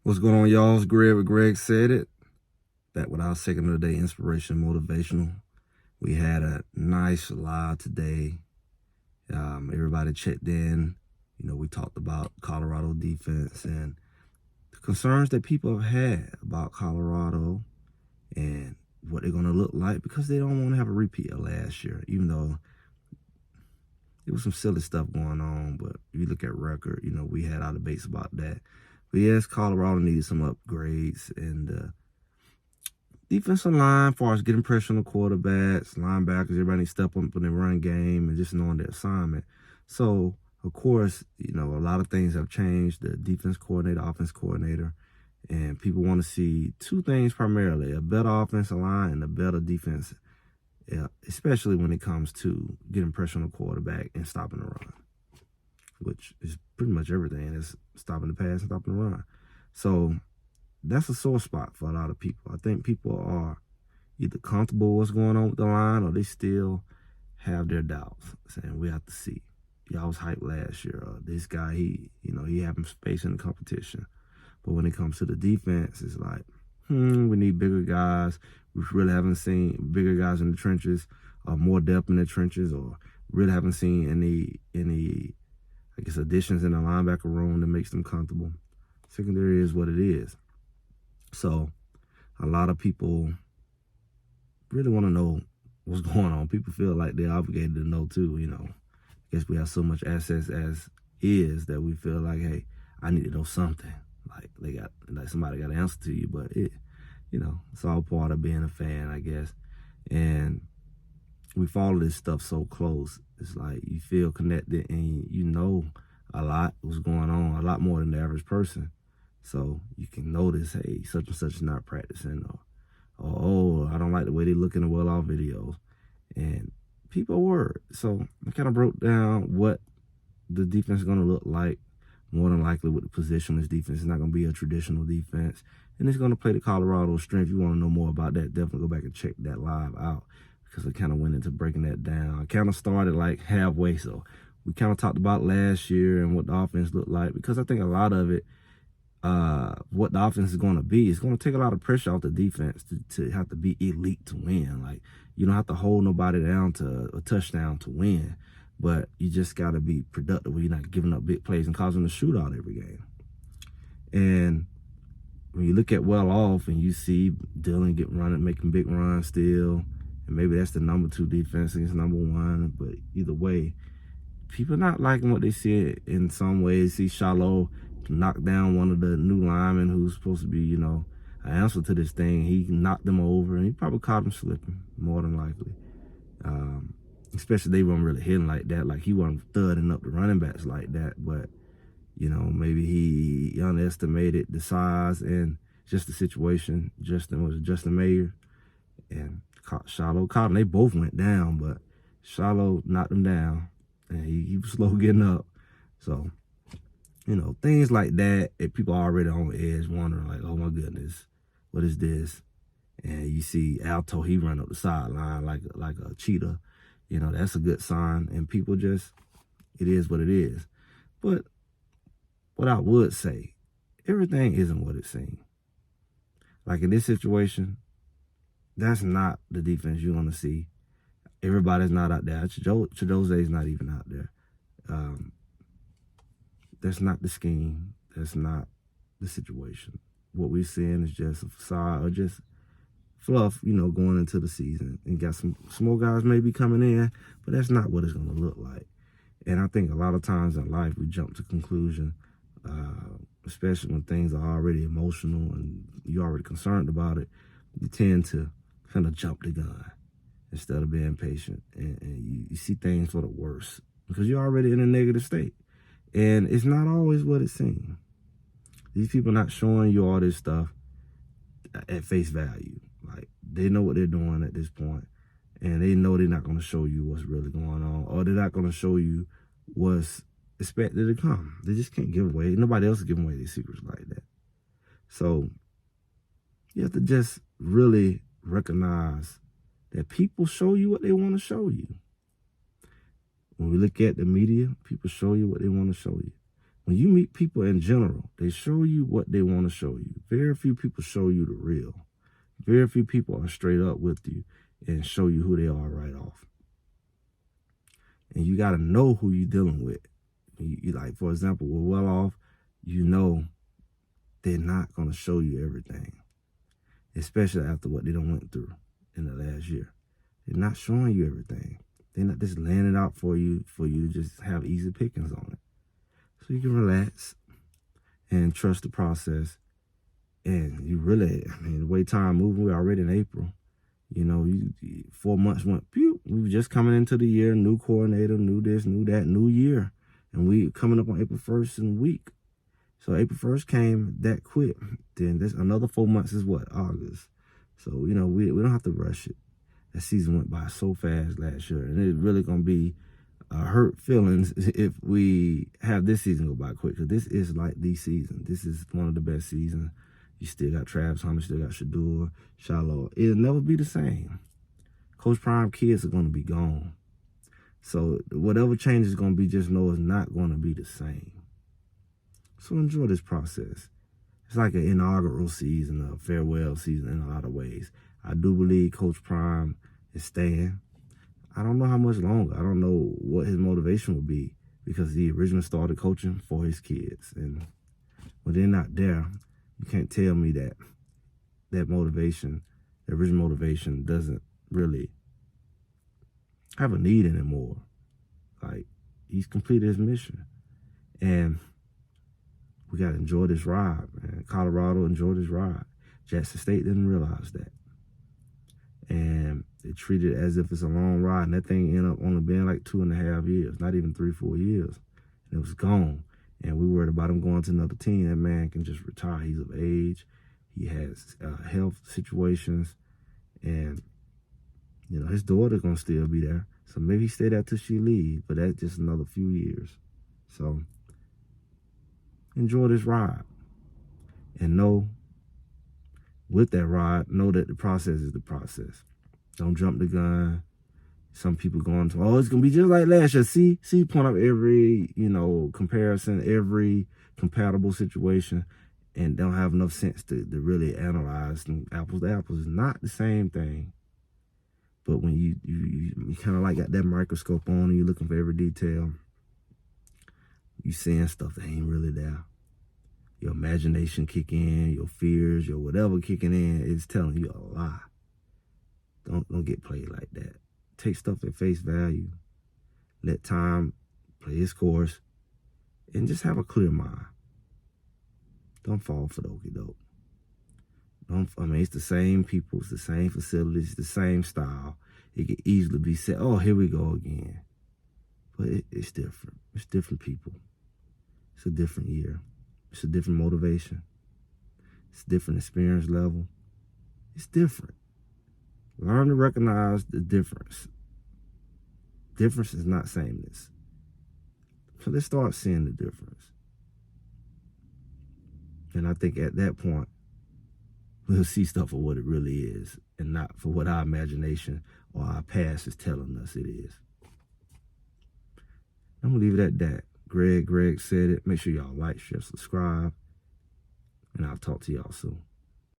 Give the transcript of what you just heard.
What's going on, y'all? It's Greg with Greg Said It. Back with our second of the day, inspiration, motivational. We had a nice live today. Everybody checked in. We talked about Colorado defense and the concerns that people have had about Colorado and what they're going to look like because they don't want to have a repeat of last year, even though there was some silly stuff going on. But if you look at record, we had our debates about that. But yes, Colorado needed some upgrades, and defensive line, as far as getting pressure on the quarterbacks, linebackers, everybody needs to step up in the run game and just knowing their assignment. So, of course, a lot of things have changed. The defense coordinator, offense coordinator, and people want to see two things primarily: a better offensive line and a better defense, especially when it comes to getting pressure on the quarterback and stopping the run, which is pretty much everything. It's stopping the pass and stopping the run. So that's a sore spot for a lot of people. I think people are either comfortable with what's going on with the line or they still have their doubts, saying we have to see. Y'all was hyped last year. This guy, he having space in the competition. But when it comes to the defense, it's like, we need bigger guys. We really haven't seen bigger guys in the trenches, or more depth in the trenches, or really haven't seen any additions in the linebacker room that makes them comfortable. Secondary is what it is. So a lot of people really want to know what's going on. People feel like they're obligated to know too, I guess we have so much access as is that we feel like, hey, I need to know something. Like somebody got to answer to you, but it's all part of being a fan, I guess. And we follow this stuff so close. It's like you feel connected and you know a lot what's going on, a lot more than the average person. So you can notice, hey, such and such is not practicing, or I don't like the way they look in the well-off videos. And people are worried. So I kind of broke down what the defense is going to look like. More than likely with the positionless defense, it's not going to be a traditional defense. And it's going to play the Colorado strength. If you want to know more about that, definitely go back and check that live out, because I kind of went into breaking that down. I kind of started like halfway. So we kind of talked about last year and what the offense looked like, because I think a lot of it, what the offense is going to be, it's going to take a lot of pressure off the defense to have to be elite to win. Like, you don't have to hold nobody down to a touchdown to win, but you just got to be productive where you're not giving up big plays and causing a shootout every game. And when you look at well off and you see Dylan making big runs still, and maybe that's the number 2 defense against number 1, but either way, people not liking what they see in some ways. See Shiloh knock down one of the new linemen who's supposed to be, an answer to this thing. He knocked them over, and he probably caught him slipping, more than likely. Especially they weren't really hitting like that. Like, he wasn't thudding up the running backs like that. But, maybe he underestimated the size and just the situation. Justin Mayer and Shiloh caught him. They both went down, but Shiloh knocked him down, and he was slow getting up. So, things like that, if people are already on the edge wondering, like, oh my goodness, what is this? And you see Alto, he run up the sideline like a cheetah. That's a good sign. And people just, it is what it is. But what I would say, everything isn't what it seems. Like in this situation, that's not the defense you're going to see. Everybody's not out there. Chidoze's not even out there. That's not the scheme. That's not the situation. What we're seeing is just a facade or just fluff, going into the season. And got some more guys maybe coming in, but that's not what it's going to look like. And I think a lot of times in life we jump to conclusion, especially when things are already emotional and you're already concerned about it. You tend to kind of jump the gun instead of being patient. And you see things for the worse because you're already in a negative state. And it's not always what it seems. These people are not showing you all this stuff at face value. Like, they know what they're doing at this point, and they know they're not going to show you what's really going on, or they're not going to show you what's expected to come. They just can't give away. Nobody else is giving away their secrets like that. So you have to just really recognize that people show you what they want to show you. When we look at the media, people show you what they want to show you. when you meet people in general, they show you what they want to show you. Very few people show you the real. Very few people are straight up with you and show you who they are right off. And you got to know who you're dealing with. You like, for example, we're well off, you know they're not going to show you everything, especially after what they done went through in the last year. They're not showing you everything. They're not just laying it out for you to just have easy pickings on it. So you can relax and trust the process. And you really, I mean, the way time moving, we're already in April. You know, 4 months went, pew. We were just coming into the year, new coordinator, new this, new that, new year. And we coming up on April 1st in a week. So April 1st came that quick. Then there's another 4 months is what? August. So, you know, we don't have to rush it. That season went by so fast last year. And it's really going to be hurt feelings if we have this season go by quick. Because this is like the season. This is one of the best seasons. You still got Travis Hunter, still got Shador, Shiloh. It'll never be the same. Coach Prime kids are going to be gone. So whatever change is going to be, just know it's not going to be the same. So enjoy this process. It's like an inaugural season, a farewell season in a lot of ways. I do believe Coach Prime is staying. I don't know how much longer. I don't know what his motivation will be because he originally started coaching for his kids. And when they're not there, you can't tell me that motivation, the original motivation, doesn't really have a need anymore. Like, he's completed his mission. And we got to enjoy this ride, man. Colorado enjoyed this ride. Jackson State didn't realize that. And they treated it as if it's a long ride. And that thing ended up only being like 2.5 years, not even 3-4 years. And it was gone. And we worried about him going to another team. That man can just retire. He's of age. He has health situations. And, you know, his daughter's going to still be there. So maybe he stay there till she leaves. But that's just another few years. So enjoy this ride. And know, with that ride, know that the process is the process. Don't jump the gun. Some people going to, oh, it's going to be just like last year. See, point up every, you know, comparison, every compatible situation, and don't have enough sense to really analyze. And apples to apples is not the same thing. But when you kind of like got that microscope on and you're looking for every detail, you seeing stuff that ain't really there. Your imagination kick in, your fears, your whatever kicking in, it's telling you a lie. Don't get played like that. Take stuff at face value. Let time play its course. And just have a clear mind. Don't fall for the okie doke. It's the same people, it's the same facilities, the same style. It could easily be said, oh, here we go again. But it's different. It's different people. It's a different year. It's a different motivation. It's a different experience level. It's different. Learn to recognize the difference. Difference is not sameness. So let's start seeing the difference. And I think at that point, we'll see stuff for what it really is and not for what our imagination or our past is telling us it is. I'm going to leave it at that. Greg said it. Make sure y'all like, share, subscribe. And I'll talk to y'all soon.